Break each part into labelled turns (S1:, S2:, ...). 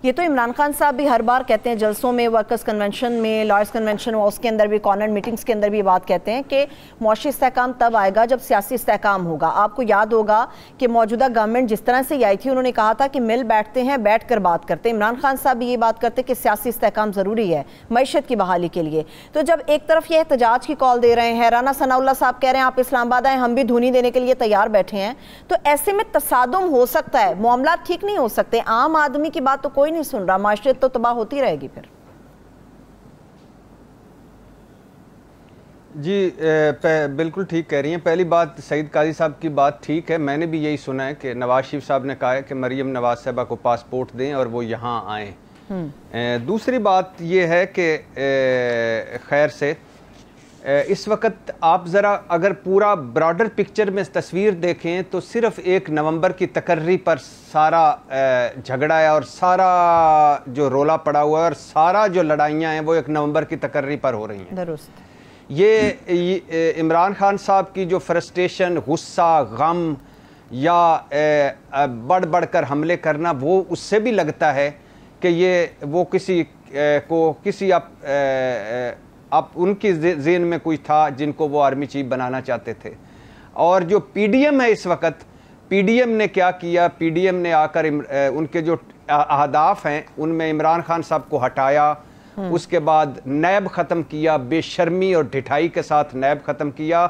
S1: یہ تو عمران خان صاحب بھی ہر بار کہتے ہیں جلسوں میں، ورکرز کنونشن میں، لائرز کنونشن میں، اس کے اندر بھی، کارنر میٹنگز کے اندر بھی بات کہتے ہیں کہ معاشی استحکام تب آئے گا جب سیاسی استحکام ہوگا۔ آپ کو یاد ہوگا کہ موجودہ گورنمنٹ جس طرح سے آئی تھی، انہوں نے کہا تھا کہ مل بیٹھتے ہیں، بیٹھ کر بات کرتے ہیں۔ عمران خان صاحب بھی یہ بات کرتے کہ سیاسی استحکام ضروری ہے معیشت کی بحالی کے لیے۔ تو جب ایک طرف یہ احتجاج کی کال دے رہے ہیں، رانا ثناء اللہ صاحب کہہ رہے ہیں آپ اسلام آباد آئیں، ہم بھی دھونی دینے کے لیے تیار بیٹھے ہیں، تو ایسے میں تصادم ہو سکتا ہے، معاملات ٹھیک نہیں ہو سکتے۔ عام آدمی کی بات تو کوئی نہیں سن رہا، معاشرت تو تباہ ہوتی رہے گی پھر۔
S2: جی بالکل ٹھیک کہہ رہی ہیں۔ پہلی بات سعید قاضی صاحب کی بات ٹھیک ہے، میں نے بھی یہی سنا ہے کہ نواز شریف صاحب نے کہا ہے کہ مریم نواز صاحبہ کو پاسپورٹ دیں اور وہ یہاں آئیں۔ دوسری بات یہ ہے کہ خیر سے اس وقت آپ ذرا اگر پورا براڈر پکچر میں تصویر دیکھیں تو صرف 1 نومبر کی تقرری پر سارا جھگڑا ہے اور سارا جو رولا پڑا ہوا ہے اور سارا جو لڑائیاں ہیں وہ 1 نومبر کی تقرری پر ہو رہی ہیں۔
S1: درست۔
S2: یہ عمران خان صاحب کی جو فرسٹریشن، غصہ، غم یا بڑھ بڑھ کر حملے کرنا، وہ اس سے بھی لگتا ہے کہ یہ وہ کسی کو کسی اب ان کی ذہن میں کوئی تھا جن کو وہ آرمی چیف بنانا چاہتے تھے۔ اور جو پی ڈی ایم ہے اس وقت، پی ڈی ایم نے کیا کیا؟ پی ڈی ایم نے آ کر ان کے جو اہداف ہیں ان میں عمران خان صاحب کو ہٹایا، اس کے بعد نیب ختم کیا، بے شرمی اور ڈھٹائی کے ساتھ نیب ختم کیا،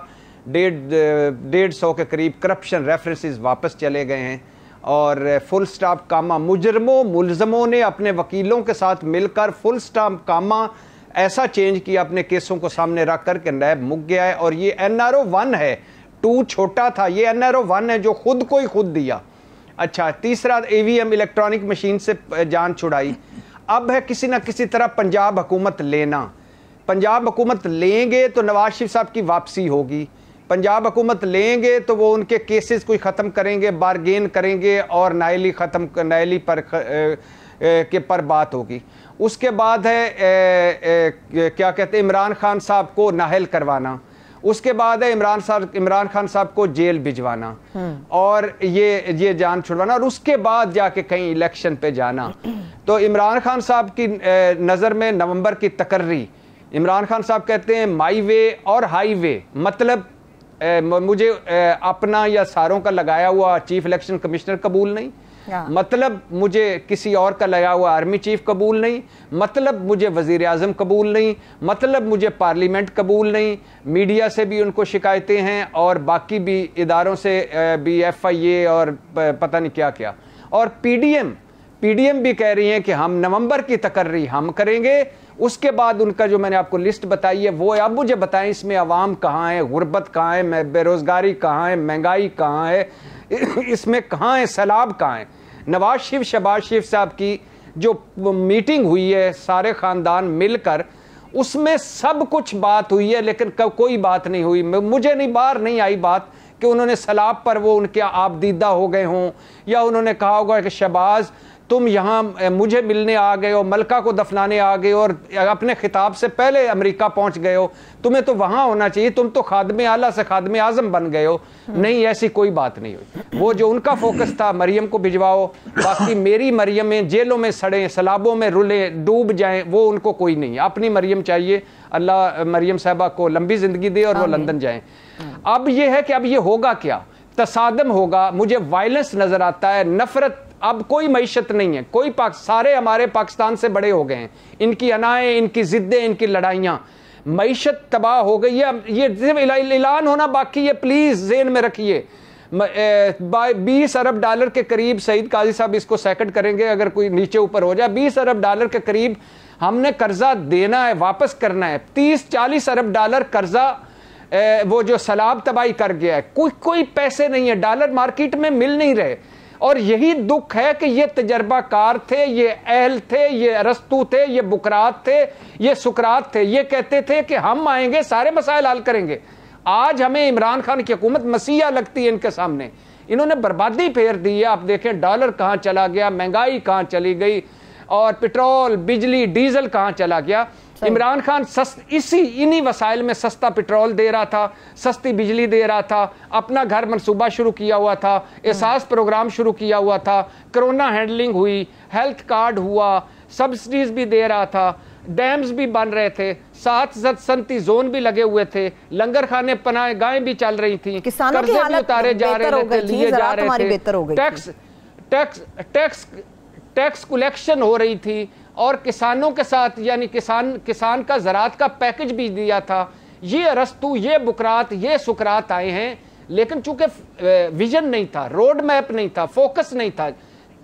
S2: 150 کے قریب کرپشن ریفرنسز واپس چلے گئے ہیں، اور فل سٹاپ کامہ مجرموں ملزموں نے اپنے وکیلوں کے ساتھ مل کر فل سٹاپ کامہ ایسا چینج کیا اپنے کیسوں کو سامنے رکھ کر کہ نیب مک گیا ہے۔ اور یہ NRO 1 ہے، 2 چھوٹا تھا، یہ NRO 1 ہے جو خود کو ہی خود دیا۔ اچھا، تیسرا EVM الیکٹرانک مشین سے جان چھڑائی۔ اب ہے کسی نہ کسی طرح پنجاب حکومت لینا۔ پنجاب حکومت لیں گے تو نواز شریف صاحب کی واپسی ہوگی، پنجاب حکومت لیں گے تو وہ ان کے کیسز کوئی ختم کریں گے، بارگین کریں گے اور نائلی پر بات ہوگی۔ اس کے بعد ہے کیا کہتے ہیں عمران خان صاحب کو نااہل کروانا، اس کے بعد ہے عمران خان صاحب کو جیل بھجوانا اور یہ جان چھڑوانا، اور اس کے بعد جا کے کہیں الیکشن پہ جانا۔ تو عمران خان صاحب کی نظر میں نومبر کی تقرری، عمران خان صاحب کہتے ہیں مائی وے اور ہائی وے، مطلب مجھے اپنا یا ساروں کا لگایا ہوا چیف الیکشن کمشنر قبول نہیں، مطلب مجھے کسی اور کا لگا ہوا آرمی چیف قبول نہیں، مطلب مجھے وزیر اعظم قبول نہیں، مطلب مجھے پارلیمنٹ قبول نہیں۔ میڈیا سے بھی ان کو شکایتیں ہیں اور باقی بھی اداروں سے بھی FIA اور پتہ نہیں کیا کیا، اور پی ڈی ایم بھی کہہ رہی ہیں کہ ہم نومبر کی تقرری ہم کریں گے۔ اس کے بعد ان کا جو میں نے آپ کو لسٹ بتائی ہے وہ ہے، اب مجھے بتائیں اس میں عوام کہاں ہے، غربت کہاں ہے، بے روزگاری کہاں ہے، مہنگائی کہاں ہے، اس میں کہاں ہے، سیلاب کہاں ہے۔ نواز شریف شہباز شریف صاحب کی جو میٹنگ ہوئی ہے سارے خاندان مل کر، اس میں سب کچھ بات ہوئی ہے لیکن کوئی بات نہیں ہوئی، مجھے باہر نہیں آئی بات کہ انہوں نے سیلاب پر وہ ان کے آپ دیدہ ہو گئے ہوں، یا انہوں نے کہا ہوگا کہ شہباز تم یہاں مجھے ملنے آ گئے ہو، ملکہ کو دفنانے آ گئے ہو اور اپنے خطاب سے پہلے امریکہ پہنچ گئے ہو، تمہیں تو وہاں ہونا چاہیے، تم تو خادم اعلیٰ سے خادم اعظم بن گئے ہو۔ نہیں، ایسی کوئی بات نہیں ہوئی۔ وہ جو ان کا فوکس تھا مریم کو بھجواؤ، باقی میری مریمیں جیلوں میں سڑیں، سیلابوں میں رلیں، ڈوب جائیں، وہ ان کو کوئی نہیں ہے، اپنی مریم چاہیے۔ اللہ مریم صاحبہ کو لمبی زندگی دے اور وہ لندن جائیں۔ اب یہ ہے کہ اب یہ ہوگا کیا؟ تصادم ہوگا، مجھے وائلنس نظر آتا ہے، نفرت، اب کوئی معیشت نہیں ہے، کوئی سارے ہمارے پاکستان سے بڑے ہو گئے ہیں، ان کی انائیں، ان کی ضدیں، ان کی لڑائیاں، معیشت تباہ ہو گئی ہے۔ یہ صرف اعلان ہونا باقی ہے، پلیز ذہن میں رکھیے۔ 20 ارب ڈالر کے قریب، سعید قاضی صاحب اس کو سیکنڈ کریں گے اگر کوئی نیچے اوپر ہو جائے، 20 ارب ڈالر کے قریب ہم نے قرضہ دینا ہے، واپس کرنا ہے۔ 30-40 ارب ڈالر قرضہ وہ جو سیلاب تباہی کر گیا ہے، کوئی پیسے نہیں ہے، ڈالر مارکیٹ میں مل نہیں رہے، اور یہی دکھ ہے کہ یہ تجربہ کار تھے، یہ اہل تھے، یہ ارسطو تھے، یہ بکرات تھے، یہ سقراط تھے، یہ کہتے تھے کہ ہم آئیں گے سارے مسائل حل کریں گے۔ آج ہمیں عمران خان کی حکومت مسیحا لگتی ہے ان کے سامنے، انہوں نے بربادی پھیر دی ہے۔ آپ دیکھیں ڈالر کہاں چلا گیا، مہنگائی کہاں چلی گئی، اور پٹرول، بجلی، ڈیزل کہاں چلا گیا۔ عمران خان انہی وسائل میں سستا پیٹرول دے رہا تھا، سستی بجلی دے رہا تھا، اپنا گھر منصوبہ شروع کیا ہوا تھا، احساس پروگرام شروع کیا ہوا تھا، کرونا ہینڈلنگ ہوئی، ہیلتھ کارڈ ہوا، سبسڈیز بھی دے رہا تھا، ڈیمز بھی بن رہے تھے، 7 صنعتی زون بھی لگے ہوئے تھے، لنگر خانے پناہ گاہیں بھی چل رہی تھیں، قرضے بھی اتارے جا رہے تھے، لیے جا رہے تھے، ٹیکس کلیکشن ہو رہی تھی، اور کسانوں کے ساتھ یعنی کسان کا زراعت کا پیکج بھی دیا تھا۔ یہ ارسطو، یہ بکرات، یہ سقراط آئے ہیں، لیکن چونکہ ویژن نہیں تھا، روڈ میپ نہیں تھا، فوکس نہیں تھا،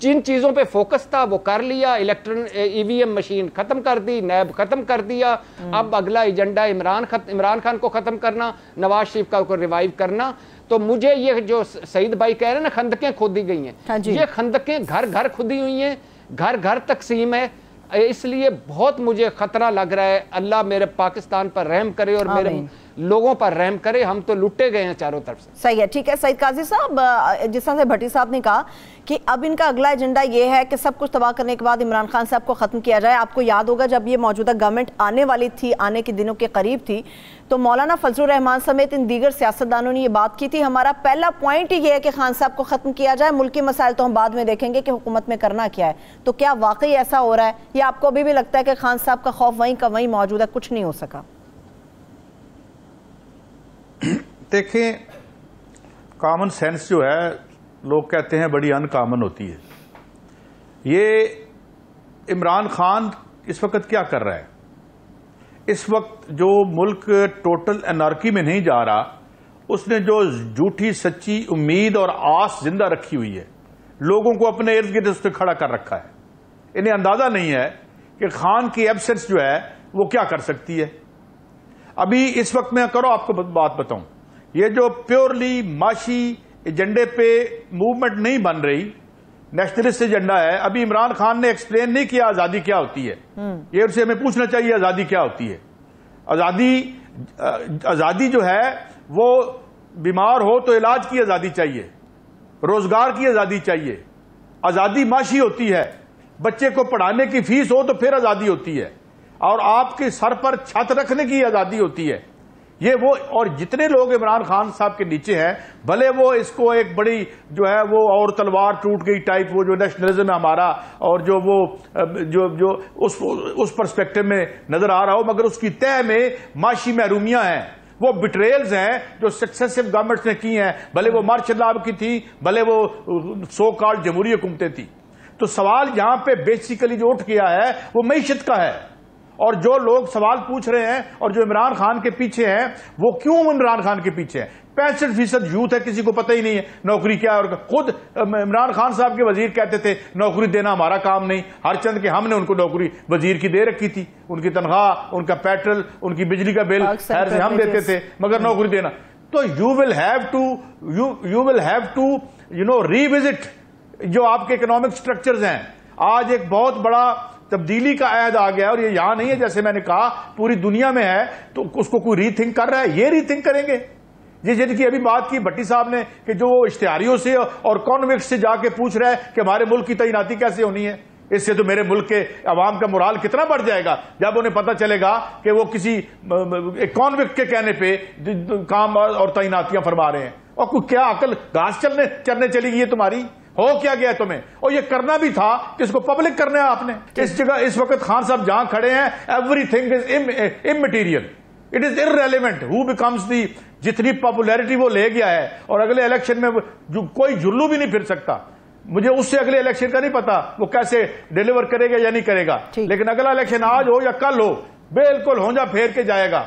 S2: جن چیزوں پہ فوکس تھا وہ کر لیا، ای وی ایم مشین ختم کر دی، نیب ختم کر دیا، اب اگلا ایجنڈا عمران خان کو ختم کرنا، نواز شریف کو ریوائیو کرنا۔ تو مجھے یہ جو سعید بھائی کہہ رہے ہیں نا خندقیں کھودی گئی ہیں، یہ خندقیں گھر گھر کھودی ہوئی ہیں، گھر گھر تقسیم ہے، اس لیے بہت مجھے خطرہ لگ رہا ہے۔ اللہ میرے پاکستان پر رحم کرے اور میرے لوگوں پر رحم کرے، ہم تو لٹے گئے ہیں چاروں طرف سے۔
S1: صحیح ہے، ٹھیک ہے سعید قاضی صاحب، جس طرح سے بھٹی صاحب نے کہا کہ اب ان کا اگلا ایجنڈا یہ ہے کہ سب کچھ تباہ کرنے کے بعد عمران خان صاحب کو ختم کیا جائے۔ آپ کو یاد ہوگا جب یہ موجودہ گورنمنٹ آنے والی تھی، آنے کے دنوں کے قریب تھی، تو مولانا فضل الرحمان سمیت ان دیگر سیاستدانوں نے یہ بات کی تھی، ہمارا پہلا پوائنٹ ہی یہ ہے کہ خان صاحب کو ختم کیا جائے، ملکی مسائل تو ہم بعد میں دیکھیں گے کہ حکومت میں کرنا کیا ہے۔ تو کیا واقعی ایسا ہو رہا ہے یا آپ کو ابھی بھی لگتا ہے کہ خان صاحب کا خوف وہیں کا وہیں موجود ہے، کچھ نہیں ہو سکا؟
S3: دیکھیں، کامن سینس جو ہے لوگ کہتے ہیں بڑی ان کامن ہوتی ہے۔ یہ عمران خان اس وقت کیا کر رہا ہے؟ اس وقت جو ملک ٹوٹل انارکی میں نہیں جا رہا، اس نے جو جھوٹی سچی امید اور آس زندہ رکھی ہوئی ہے، لوگوں کو اپنے ارد گرد اس پہ کھڑا کر رکھا ہے۔ انہیں اندازہ نہیں ہے کہ خان کی ایبسنس جو ہے وہ کیا کر سکتی ہے۔ ابھی اس وقت میں آپ کو بات بتاؤں، یہ جو پیورلی معاشی ایجنڈے پہ موومنٹ نہیں بن رہی، نیشنلسٹ ایجنڈا ہے، ابھی عمران خان نے ایکسپلین نہیں کیا آزادی کیا ہوتی ہے۔ یہ اسے ہمیں پوچھنا چاہیے آزادی کیا ہوتی ہے۔ آزادی جو ہے وہ بیمار ہو تو علاج کی آزادی چاہیے، روزگار کی آزادی چاہیے، آزادی معاشی ہوتی ہے، بچے کو پڑھانے کی فیس ہو تو پھر آزادی ہوتی ہے، اور آپ کے سر پر چھت رکھنے کی آزادی ہوتی ہے۔ یہ وہ اور جتنے لوگ عمران خان صاحب کے نیچے ہیں، بھلے وہ اس کو ایک بڑی جو ہے وہ اور تلوار ٹوٹ گئی ٹائپ، وہ جو نیشنلزم ہے ہمارا، اور جو وہ جو اس پرسپیکٹو میں نظر آ رہا ہو، مگر اس کی تہ میں معاشی محرومیاں ہیں، وہ بٹریلز ہیں جو سکسیسو گورنمنٹس نے کی ہیں، بھلے وہ مارشل لا کی تھی، بھلے وہ سو کالڈ جمہوری حکومتیں تھیں۔ تو سوال یہاں پہ بیسیکلی جو اٹھ گیا ہے وہ معیشت کا ہے، اور جو لوگ سوال پوچھ رہے ہیں اور جو عمران خان کے پیچھے ہیں، وہ کیوں عمران خان کے پیچھے ہیں؟ 65% یوتھ ہے، کسی کو پتہ ہی نہیں ہے نوکری کیا ہے، اور خود عمران خان صاحب کے وزیر کہتے تھے نوکری دینا ہمارا کام نہیں، ہر چند کہ ہم نے ان کو نوکری وزیر کی دے رکھی تھی، ان کی تنخواہ، ان کا پیٹرول، ان کی بجلی کا بل خیر سے ہم دیتے تھے، مگر نوکری دینا۔ تو you will have to revisit جو آپ کے اکنامک سٹرکچرز ہیں۔ آج ایک بہت بڑا تبدیلی کا عہد آ گیا، اور یہ یہاں نہیں ہے، جیسے میں نے کہا پوری دنیا میں ہے، تو اس کو کوئی ری تھنک کر رہا ہے، یہ ری تھنک کریں گے۔ جن کی ابھی بات کی بھٹی صاحب نے کہ جو اشتہاریوں سے اور کانوکس سے جا کے پوچھ رہا ہے کہ ہمارے ملک کی تعیناتی کیسے ہونی ہے، اس سے تو میرے ملک کے عوام کا مورال کتنا بڑھ جائے گا جب انہیں پتہ چلے گا کہ وہ کسی کانوکٹ کے کہنے پہ کام اور تعیناتیاں فرما رہے ہیں۔ اور کوئی کیا عقل گھاس چرنے چلی گئی ہے تمہاری؟ ہو کیا گیا تمہیں؟ اور یہ کرنا بھی تھا کہ اس کو پبلک کرنا ہے آپ نے۔ اس جگہ اس وقت خان صاحب جہاں کھڑے ہیں، everything is immaterial, it is irrelevant who becomes the, جتنی پاپولیرٹی وہ لے گیا ہے، اور اگلے الیکشن میں کوئی جھلو بھی نہیں پھر سکتا۔ مجھے اس سے اگلے الیکشن کا نہیں پتا وہ کیسے ڈیلیور کرے گا یا نہیں کرے گا، لیکن اگلا الیکشن آج ہو یا کل ہو، بالکل ہونجا پھیر کے جائے گا۔